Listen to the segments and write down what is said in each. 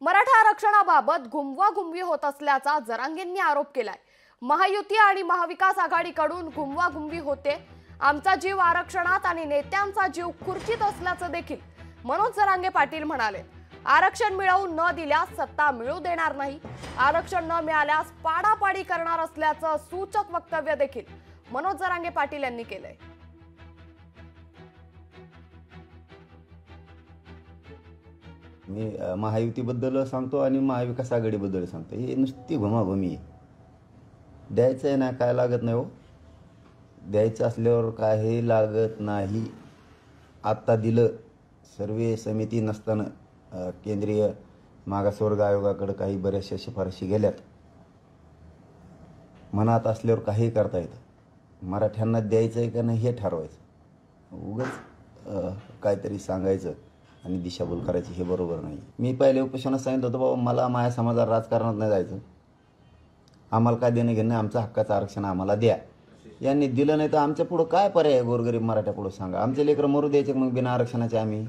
मराठा आरक्षणाबाबत घुमवाघुमवी होत असल्याचा जरांगेंनी आरोप केलाय। महायुती आणि महाविकास आघाडीकडून घुमवाघुमवी होते। आमचा जीव आरक्षणात आणि नेत्यांचा जीव खुर्चीत असल्याचं देखील मनोज जरांगे पाटील म्हणाले। आरक्षण मिळवू न दिल्यास सत्ता मिळू देणार नाही, आरक्षण न मिळाल्यास पाडापाडी करणार असल्याचं सूचक वक्तव्य देखील मनोज जरांगे पाटील यांनी केलंय। मी महायुतीबद्दल सांगतो आणि महाविकास आघाडीबद्दल सांगतो। हे नुसती घुमाघुमी आहे। द्यायचं आहे ना, काय लागत नाही हो। द्यायचं असल्यावर काही लागत नाही। आता दिलं, सर्वे समिती नसताना केंद्रीय मागासवर्ग आयोगाकडे काही बऱ्याचशा शिफारशी गेल्यात। मनात असल्यावर काही करता येतं। मराठ्यांना द्यायचं आहे का नाही हे ठरवायचं। उगाच काहीतरी सांगायचं आणि दिशाभूल करायची हे बरोबर नाही। मी पहिले उपोषणात सांगितलं होतं, बाबा मला माझ्या समाजात राजकारणात नाही जायचं, आम्हाला काय देणं घेणं, आमचं हक्काचं आरक्षण आम्हाला द्या। यांनी दिलं नाही तर आमच्या पुढं काय पर्याय गोरगरीब मराठ्या पुढं सांगा। आमचे लेकरं मरू द्यायचे मग बिना आरक्षणाचे आम्ही?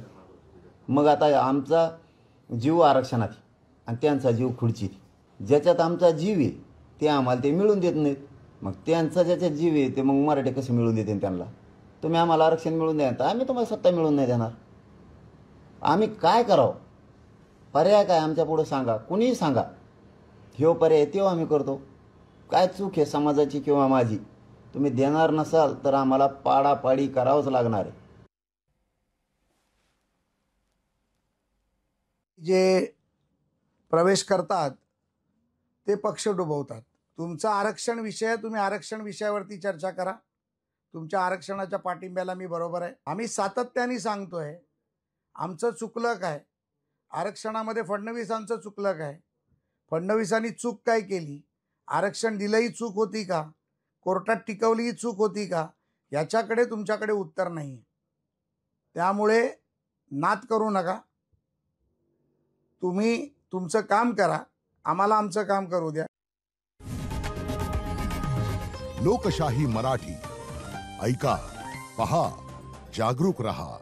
मग आता आमचा जीव आरक्षणात आणि त्यांचा जीव खुर्चीत। ज्याच्यात आमचा जीव आहे ते आम्हाला ते मिळून देत नाहीत। मग त्यांचा ज्याच्यात जीव आहे ते मग मराठे कसे मिळून देतील त्यांना? तुम्ही आम्हाला आरक्षण मिळून द्या तर आम्ही तुम्हाला सत्ता मिळून नाही देणार। आम्ही काय करावं? पर्याय काय आमच्या पुढं सांगा, कुणीही सांगा। ह्यो पर्याय तेव्हा आम्ही करतो। काय चूक आहे समाजाची किंवा माझी? तुम्ही देणार नसाल तर आम्हाला पाडापाडी करावंच लागणार आहे। जे प्रवेश करतात ते पक्ष डुबवतात। तुमचा आरक्षण विषय, तुम्ही आरक्षण विषयावरती चर्चा करा। तुमच्या आरक्षणाच्या पाठिंब्याला मी बरोबर आहे। आम्ही सातत्याने सांगतोय आमचं चुकलं काय, आरक्षणामध्ये फडणवीसांचं चुकलं काय, फडणवीसांनी चूक काय केली, आरक्षण दिलंही चूक होती का, कोर्टात टिकवलीही चूक होती का, याच्याकडे तुमच्याकडे उत्तर नाही। त्यामुळे नाद करू नका। तुम्ही तुमचं काम करा, आम्हाला आमचं काम करू द्या। लोकशाही मराठी ऐका, पहा, जागरूक रहा।